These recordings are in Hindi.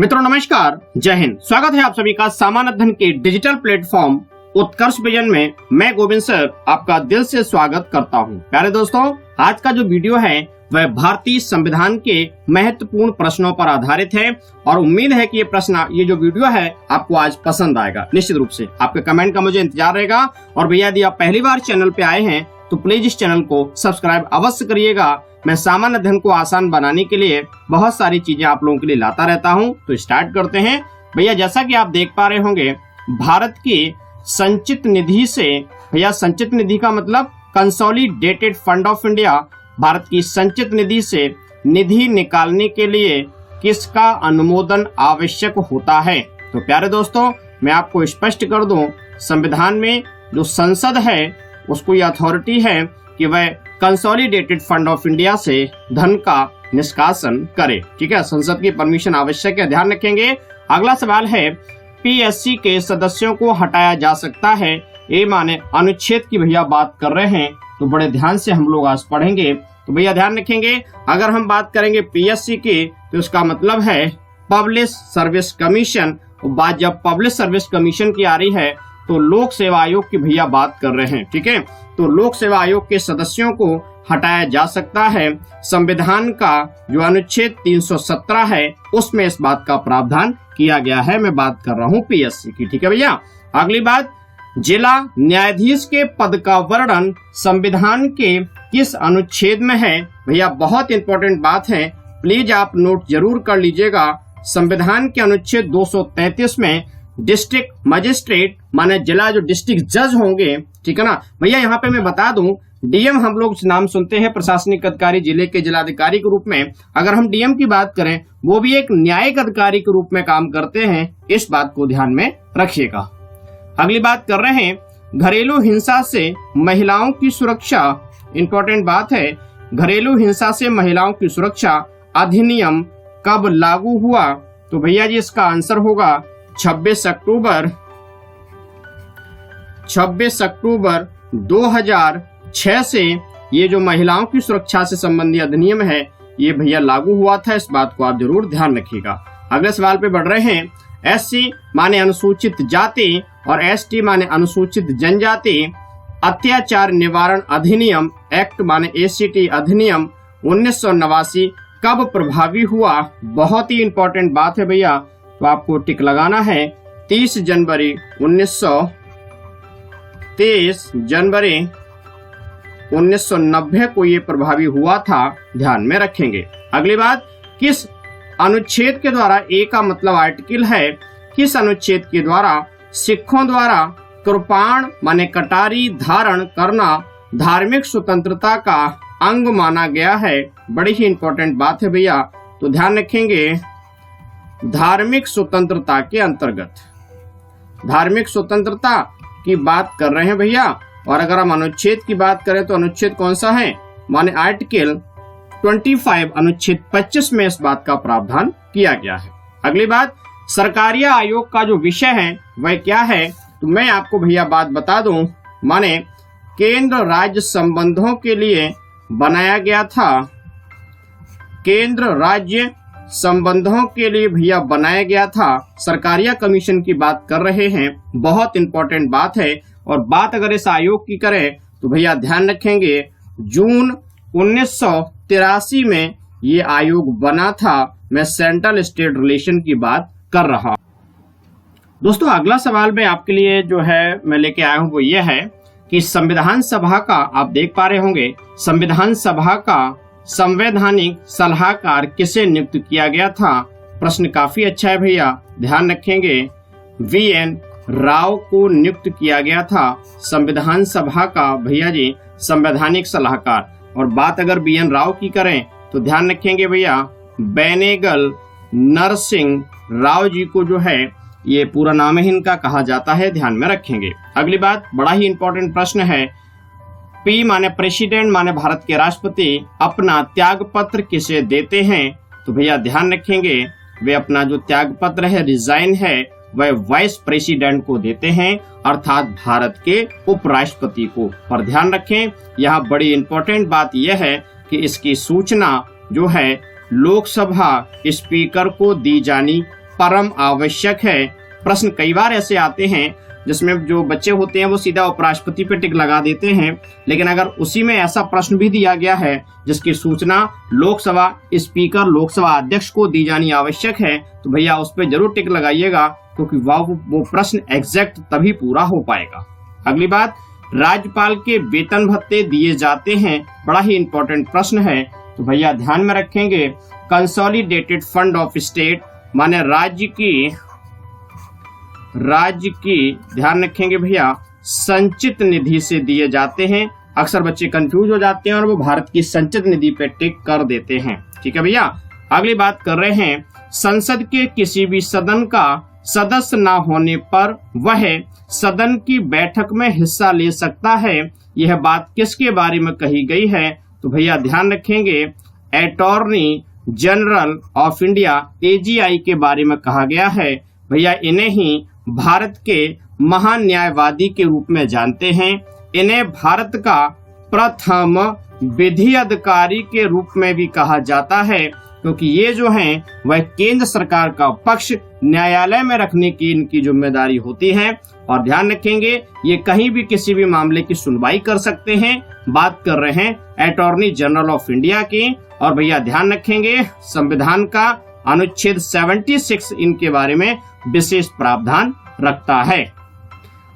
मित्रों नमस्कार, जय हिंद। स्वागत है आप सभी का सामान्य अध्ययन के डिजिटल प्लेटफॉर्म उत्कर्ष विजन में। मैं गोविंद सर आपका दिल से स्वागत करता हूं। प्यारे दोस्तों, आज का जो वीडियो है वह भारतीय संविधान के महत्वपूर्ण प्रश्नों पर आधारित है और उम्मीद है कि ये जो वीडियो है आपको आज पसंद आएगा। निश्चित रूप से आपके कमेंट का मुझे इंतजार रहेगा। और भैया यदि आप पहली बार चैनल पे आए हैं तो प्लीज इस चैनल को सब्सक्राइब अवश्य करिएगा। मैं सामान्य अध्ययन को आसान बनाने के लिए बहुत सारी चीजें आप लोगों के लिए लाता रहता हूं। तो स्टार्ट करते हैं। भैया जैसा कि आप देख पा रहे होंगे, भारत की संचित निधि से, भैया संचित निधि का मतलब consolidated fund of India, Bharat की संचित निधि से निधि निकालने के लिए किसका अनुमोदन आवश्यक होता है? तो प्यारे दोस्तों, मैं आपको स्पष्ट कर दूं, संविधान में जो संसद है उसको ये अथॉरिटी है कि वह कंसोलिडेटेड फंड ऑफ इंडिया से धन का निष्कासन करे। ठीक है, संसद की परमिशन आवश्यक है, ध्यान रखेंगे। अगला सवाल है, पीएससी के सदस्यों को हटाया जा सकता है, ये माने अनुच्छेद की भैया बात कर रहे हैं, तो बड़े ध्यान से हम लोग आज पढ़ेंगे। तो भैया ध्यान रखेंगे, अगर हम बात करेंगे पीएससी की तो उसका मतलब है पब्लिक सर्विस कमीशन। बात जब पब्लिक सर्विस कमीशन की आ रही है तो लोक सेवा आयोग की भैया बात कर रहे हैं। ठीक है, तो लोक सेवा आयोग के सदस्यों को हटाया जा सकता है। संविधान का जो अनुच्छेद 317 है उसमें इस बात का प्रावधान किया गया है। मैं बात कर रहा हूँ पीएससी की। ठीक है भैया, अगली बात, जिला न्यायाधीश के पद का वर्णन संविधान के किस अनुच्छेद में है? भैया बहुत इंपॉर्टेंट बात है, प्लीज आप नोट जरूर कर लीजिएगा। संविधान के अनुच्छेद 233 में डिस्ट्रिक्ट मजिस्ट्रेट माने जिला जो डिस्ट्रिक्ट जज होंगे, ठीक है ना भैया। यहाँ पे मैं बता दूं, डीएम हम लोग नाम सुनते हैं, प्रशासनिक अधिकारी जिले के जिलाधिकारी के रूप में। अगर हम डीएम की बात करें, वो भी एक न्यायिक अधिकारी के रूप में काम करते हैं, इस बात को ध्यान में रखिएगा। अगली बात कर रहे हैं, घरेलू हिंसा से महिलाओं की सुरक्षा। इंपॉर्टेंट बात है, घरेलू हिंसा से महिलाओं की सुरक्षा अधिनियम कब लागू हुआ? तो भैया जी इसका आंसर होगा 26 अक्टूबर 2006 से ये जो महिलाओं की सुरक्षा से संबंधित अधिनियम है ये भैया लागू हुआ था। इस बात को आप जरूर ध्यान रखिएगा। अगले सवाल पे बढ़ रहे हैं, एससी माने अनुसूचित जाति और एसटी माने अनुसूचित जनजाति अत्याचार निवारण अधिनियम एक्ट माने एसीटी अधिनियम 1989 कब प्रभावी हुआ? बहुत ही इंपॉर्टेंट बात है भैया, तो आपको टिक लगाना है। 30 जनवरी 1990 को ये प्रभावी हुआ था, ध्यान में रखेंगे। अगली बात, किस अनुच्छेद के द्वारा, ए का मतलब आर्टिकल है, किस अनुच्छेद के द्वारा सिखों द्वारा कृपाण माने कटारी धारण करना धार्मिक स्वतंत्रता का अंग माना गया है? बड़ी ही इंपॉर्टेंट बात है भैया, तो ध्यान रखेंगे। धार्मिक स्वतंत्रता के अंतर्गत धार्मिक स्वतंत्रता की बात कर रहे हैं भैया। और अगर हम अनुच्छेद की बात करें तो अनुच्छेद कौन सा है? माने आर्टिकल 25 अनुच्छेद 25 में इस बात का प्रावधान किया गया है। अगली बात, सरकारीय आयोग का जो विषय है वह क्या है? तो मैं आपको भैया बात बता दूं, माने केंद्र राज्य संबंधों के लिए बनाया गया था। केंद्र राज्य संबंधों के लिए भैया बनाया गया था। सरकारिया कमीशन की बात कर रहे हैं, बहुत इंपॉर्टेंट बात है। और बात अगर इस आयोग की करें तो भैया ध्यान रखेंगे, जून 1983 में ये आयोग बना था। मैं सेंट्रल स्टेट रिलेशन की बात कर रहा हूं। दोस्तों अगला सवाल मैं आपके लिए जो है मैं लेके आया हूं वो ये है कि संविधान सभा का, आप देख पा रहे होंगे, संविधान सभा का संवैधानिक सलाहकार किसे नियुक्त किया गया था? प्रश्न काफी अच्छा है भैया, ध्यान रखेंगे। वीएन राव को नियुक्त किया गया था संविधान सभा का भैया जी संवैधानिक सलाहकार। और बात अगर वीएन राव की करें तो ध्यान रखेंगे भैया, बेनेगल नरसिंह राव जी को जो है ये पूरा नाम ही इनका कहा जाता है, ध्यान में रखेंगे। अगली बात, बड़ा ही इंपॉर्टेंट प्रश्न है, पी माने प्रेसिडेंट माने भारत के राष्ट्रपति अपना त्याग पत्र किसे देते हैं? तो भैया ध्यान रखेंगे, वे अपना जो त्याग पत्र है, रिजाइन है, वह वाइस प्रेसिडेंट को देते हैं, अर्थात भारत के उपराष्ट्रपति को। पर ध्यान रखें, यहाँ बड़ी इंपॉर्टेंट बात यह है कि इसकी सूचना जो है लोकसभा स्पीकर को दी जानी परम आवश्यक है। प्रश्न कई बार ऐसे आते हैं जिसमें जो बच्चे होते हैं वो सीधा उपराष्ट्रपति पे टिक लगा देते हैं, लेकिन अगर उसी में ऐसा प्रश्न भी दिया गया है जिसकी सूचना लोकसभा स्पीकर, लोकसभा अध्यक्ष को दी जानी आवश्यक है, तो भैया उस पर जरूर टिक लगाइएगा, क्योंकि वो प्रश्न एग्जैक्ट तभी पूरा हो पाएगा। अगली बात, राज्यपाल के वेतन भत्ते दिए जाते हैं, बड़ा ही इंपॉर्टेंट प्रश्न है, तो भैया ध्यान में रखेंगे कंसोलिडेटेड फंड ऑफ स्टेट माने राज्य की ध्यान रखेंगे भैया संचित निधि से दिए जाते हैं। अक्सर बच्चे कंफ्यूज हो जाते हैं और वो भारत की संचित निधि पे टिक कर देते हैं। ठीक है भैया, अगली बात कर रहे हैं, संसद के किसी भी सदन का सदस्य न होने पर वह सदन की बैठक में हिस्सा ले सकता है। यह बात किसके बारे में कही गई है? तो भैया ध्यान रखेंगे attorney general of India AGI के बारे में कहा गया है। भैया इन्हें ही भारत के महान न्यायवादी के रूप में जानते हैं। इन्हें भारत का प्रथम विधि अधिकारी के रूप में भी कहा जाता है, क्योंकि ये जो हैं वह केंद्र सरकार का पक्ष न्यायालय में रखने की इनकी जिम्मेदारी होती है। और ध्यान रखेंगे ये कहीं भी किसी भी मामले की सुनवाई कर सकते हैं। बात कर रहे हैं अटॉर्नी जनरल ऑफ इंडिया की। और भैया ध्यान रखेंगे संविधान का अनुच्छेद 76 इनके बारे में विशेष प्रावधान रखता है।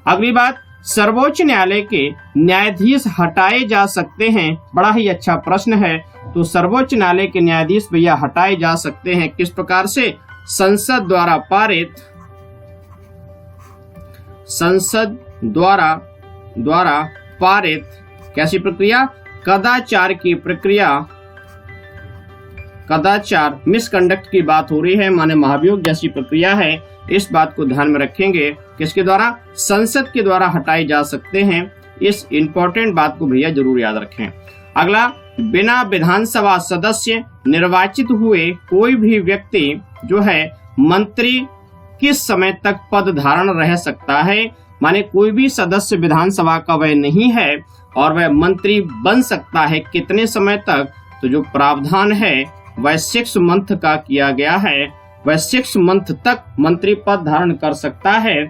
अगली बात, सर्वोच्च न्यायालय के न्यायाधीश हटाए जा सकते हैं, बड़ा ही अच्छा प्रश्न है। तो सर्वोच्च न्यायालय के न्यायाधीश भैया हटाए जा सकते हैं किस प्रकार से? संसद द्वारा पारित कैसी प्रक्रिया? कदाचार की प्रक्रिया। कदाचार मिसकंडक्ट की बात हो रही है, माने महाभियोग जैसी प्रक्रिया है। इस बात को ध्यान में रखेंगे, किसके द्वारा? संसद के द्वारा हटाए जा सकते हैं। इस इंपॉर्टेंट बात को भैया जरूर याद रखें। अगला, बिना विधानसभा सदस्य निर्वाचित हुए कोई भी व्यक्ति जो है मंत्री किस समय तक पद धारण रह सकता है? माने कोई भी सदस्य विधानसभा का वह नहीं है और वह मंत्री बन सकता है कितने समय तक? तो जो प्रावधान है वह 6 मंथ का किया गया है। वह 6 मंथ तक मंत्री पद धारण कर सकता है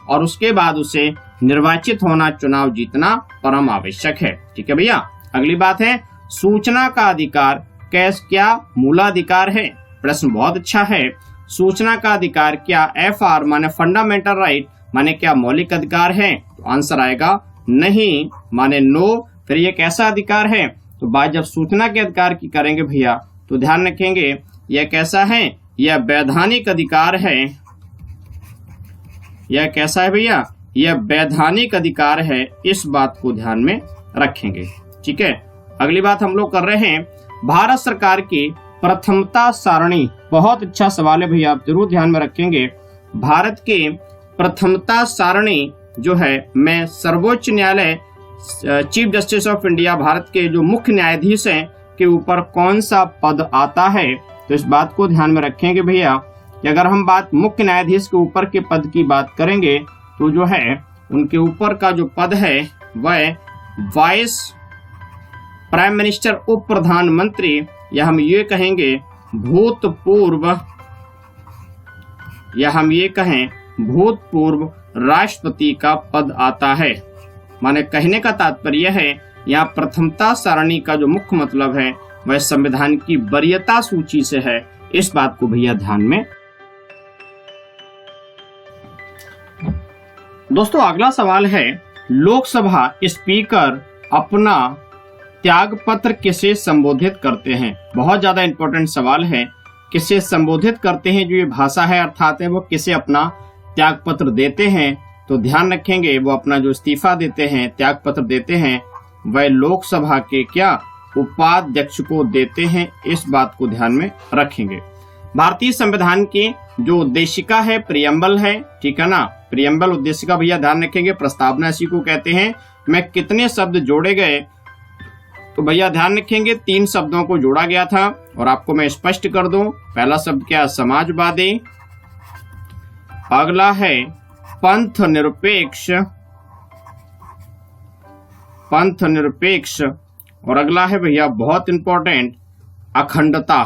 और उसके बाद उसे निर्वाचित होना, चुनाव जीतना परम आवश्यक है। ठीक है भैया, अगली बात है सूचना का अधिकार क्या मूलाधिकार है? प्रश्न बहुत अच्छा है। सूचना का अधिकार क्या FR माने फंडामेंटल राइट माने क्या मौलिक अधिकार है? तो आंसर आएगा नहीं माने नो। फिर ये कैसा अधिकार है? तो बात जब सूचना के अधिकार की करेंगे भैया तो ध्यान रखेंगे यह कैसा है? यह वैधानिक अधिकार है। यह कैसा है भैया? यह वैधानिक अधिकार है। इस बात को ध्यान में रखेंगे। ठीक है, अगली बात हम लोग कर रहे हैं भारत सरकार की प्रथमता सारणी। बहुत अच्छा सवाल है भैया, आप जरूर ध्यान में रखेंगे। भारत के प्रथमता सारणी जो है मैं सर्वोच्च न्यायालय chief justice of India Bharat के जो मुख्य न्यायाधीश हैं के ऊपर कौन सा पद आता है? तो इस बात को ध्यान में रखेंगे भैया कि अगर हम बात मुख्य न्यायाधीश के ऊपर के पद की बात करेंगे तो जो है उनके ऊपर का जो पद है वह वाइस प्राइम मिनिस्टर, उप प्रधानमंत्री, या हम ये कहेंगे भूतपूर्व राष्ट्रपति का पद आता है। माने कहने का तात्पर्य है यहाँ प्रथमता सारणी का जो मुख्य मतलब है वह संविधान की वरीयता सूची से है। इस बात को भैया ध्यान में। दोस्तों अगला सवाल है लोकसभा स्पीकर अपना त्याग पत्र किसे संबोधित करते हैं? बहुत ज्यादा इंपॉर्टेंट सवाल है। किसे संबोधित करते हैं? जो ये भाषा है अर्थात है वो किसे अपना त्याग पत्र देते हैं? तो ध्यान रखेंगे वो अपना जो इस्तीफा देते हैं, त्याग पत्र देते हैं, वह लोकसभा के क्या उपाध्यक्ष को देते हैं। इस बात को ध्यान में रखेंगे। भारतीय संविधान की जो उद्देशिका है प्रियम्बल है, ठीक है ना। प्रियम्बल उद्देशिका भैया ध्यान रखेंगे, प्रस्तावना इसी को कहते हैं। में कितने शब्द जोड़े गए? तो भैया ध्यान रखेंगे 3 शब्दों को जोड़ा गया था और आपको मैं स्पष्ट कर दूं। पहला शब्द क्या? समाजवादी। अगला है पंथ निरपेक्ष और अगला है भैया बहुत इंपॉर्टेंट अखंडता।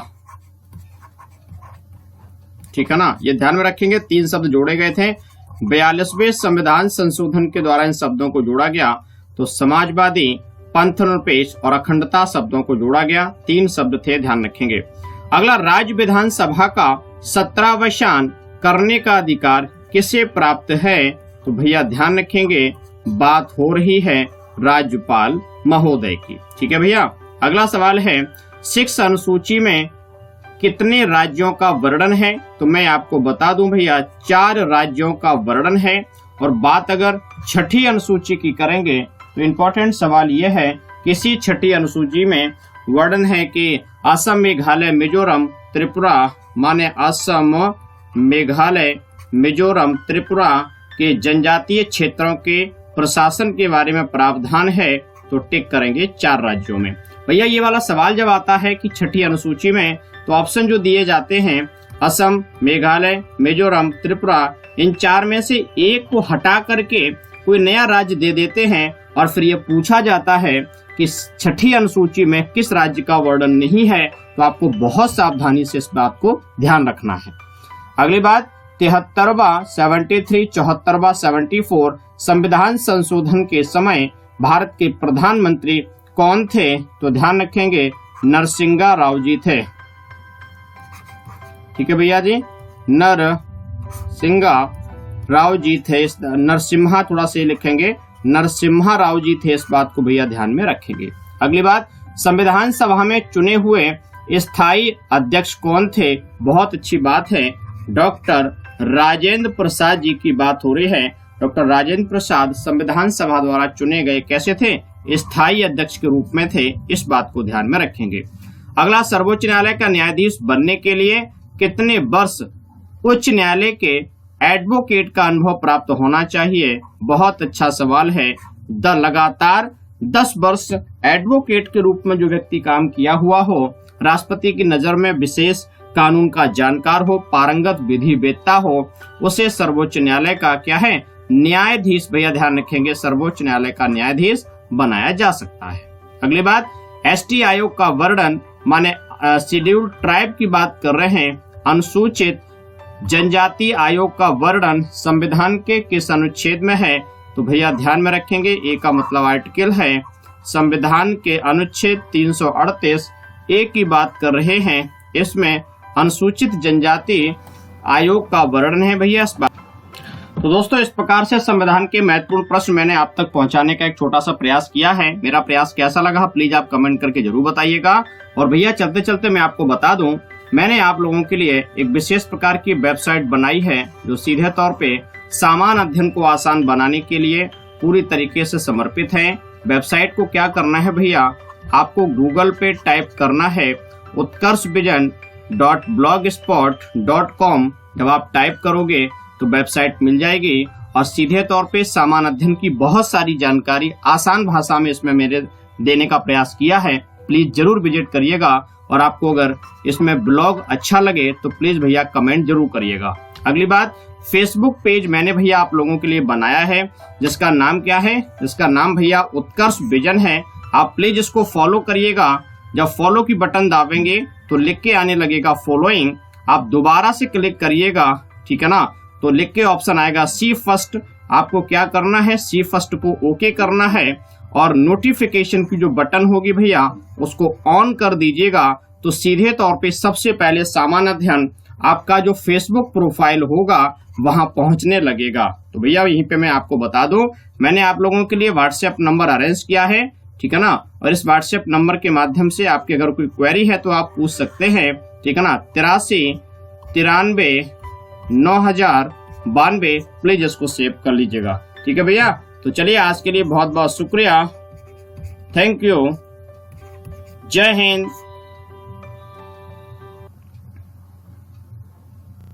ठीक है ना, ये ध्यान में रखेंगे। 3 शब्द जोड़े गए थे, 42वें संविधान संशोधन के द्वारा इन शब्दों को जोड़ा गया। तो समाजवादी, पंथनिरपेक्ष और अखंडता शब्दों को जोड़ा गया। 3 शब्द थे, ध्यान रखेंगे। अगला, राज्य विधानसभा का 17वां करने का अधिकार किसे प्राप्त है? तो भैया ध्यान रखेंगे, बात हो रही है राज्यपाल महोदय की। ठीक है भैया। अगला सवाल है, 6 अनुसूची में कितने राज्यों का वर्णन है? तो मैं आपको बता दूं भैया, 4 राज्यों का वर्णन है। और बात अगर 6ठी अनुसूची की करेंगे तो इम्पोर्टेंट सवाल यह है, किसी 6ठी अनुसूची में वर्णन है कि असम, मेघालय, मिजोरम, त्रिपुरा, माने असम, मेघालय, मिजोरम, त्रिपुरा के जनजातीय क्षेत्रों के प्रशासन के बारे में प्रावधान है। तो टिक करेंगे 4 राज्यों में। भैया ये वाला सवाल जब आता है कि 6ठी अनुसूची में, तो ऑप्शन जो दिए जाते हैं असम, मेघालय, मिजोरम, त्रिपुरा, इन 4 में से एक को हटा करके कोई नया राज्य दे देते हैं और फिर ये पूछा जाता है कि 6ठी अनुसूची में किस राज्य का वर्णन नहीं है। तो आपको बहुत सावधानी से इस बात को ध्यान रखना है। अगली बात, 73वां 73, 74वां 74 संविधान संशोधन के समय भारत के प्रधानमंत्री कौन थे? तो ध्यान रखेंगे, नरसिंहा राव जी थे। ठीक है भैया जी, नरसिंहा राव जी थे। नरसिम्हा थोड़ा से लिखेंगे, नरसिम्हा राव जी थे। इस बात को भैया ध्यान में रखेंगे। अगली बात, संविधान सभा में चुने हुए स्थायी अध्यक्ष कौन थे? बहुत अच्छी बात है, डॉक्टर राजेंद्र प्रसाद जी की बात हो रही है। डॉक्टर राजेंद्र प्रसाद संविधान सभा द्वारा चुने गए कैसे थे? स्थायी अध्यक्ष के रूप में थे। इस बात को ध्यान में रखेंगे। अगला, सर्वोच्च न्यायालय का न्यायाधीश बनने के लिए कितने वर्ष उच्च न्यायालय के एडवोकेट का अनुभव प्राप्त होना चाहिए? बहुत अच्छा सवाल है। लगातार 10 वर्ष एडवोकेट के रूप में जो व्यक्ति काम किया हुआ हो, राष्ट्रपति की नजर में विशेष कानून का जानकार हो, पारंगत विधिवेत्ता हो, उसे सर्वोच्च न्यायालय का क्या है? न्यायाधीश। भैया ध्यान रखेंगे, सर्वोच्च न्यायालय का न्यायाधीश बनाया जा सकता है। अगली बात, एसटी आयोग का वर्णन, माने शेड्यूल्ड ट्राइब की बात कर रहे हैं। अनुसूचित जनजाति आयोग का वर्णन संविधान के किस अनुच्छेद में है? तो भैया ध्यान में रखेंगे, ए का मतलब आर्टिकल है। संविधान के अनुच्छेद 338 ए की बात कर रहे हैं। इसमें अनुसूचित जनजाति आयोग का वर्णन है भैया। तो दोस्तों, इस प्रकार से संविधान के महत्वपूर्ण प्रश्न मैंने आप तक पहुंचाने का एक छोटा सा प्रयास किया है। मेरा प्रयास कैसा लगा प्लीज आप कमेंट करके जरूर बताइएगा। और भैया चलते चलते मैं आपको बता दूं, मैंने आप लोगों के लिए एक विशेष प्रकार की वेबसाइट बनाई है जो सीधे तौर पे सामान्य अध्ययन को आसान बनाने के लिए पूरी तरीके से समर्पित है। वेबसाइट को क्या करना है भैया, आपको गूगल पे टाइप करना है utkarshvision.blogspot.com। जब आप टाइप करोगे तो वेबसाइट मिल जाएगी और सीधे तौर पे सामान्य अध्ययन की बहुत सारी जानकारी आसान भाषा में इसमें मेरे देने का प्रयास किया है। प्लीज जरूर विजिट करिएगा। और आपको अगर इसमें ब्लॉग अच्छा लगे तो प्लीज भैया कमेंट जरूर करिएगा। अगली बात, फेसबुक पेज मैंने भैया आप लोगों के लिए बनाया है, जिसका नाम क्या है? जिसका नाम भैया उत्कर्ष विजन है। आप प्लीज इसको फॉलो करिएगा। जब फॉलो की बटन दाबेंगे तो लिख के आने लगेगा फॉलोइंग, आप दोबारा से क्लिक करिएगा, ठीक है ना। तो लिख के ऑप्शन आएगा सी फर्स्ट। आपको क्या करना है, सी फर्स्ट को ओके करना है और नोटिफिकेशन की जो बटन होगी भैया उसको ऑन कर दीजिएगा। तो सीधे तौर पे सबसे पहले सामान्य अध्ययन आपका जो फेसबुक प्रोफाइल होगा वहां पहुंचने लगेगा। तो भैया यहीं पे मैं आपको बता दूं, मैंने आप लोगों के लिए व्हाट्सएप नंबर अरेंज किया है, ठीक है ना। और इस व्हाट्सएप नंबर के माध्यम से आपकी अगर कोई क्वेरी है तो आप पूछ सकते हैं, ठीक है ना। 83 93 9092 प्लीज इसको सेव कर लीजिएगा, ठीक है भैया। तो चलिए आज के लिए बहुत बहुत शुक्रिया, थैंक यू, जय हिंद।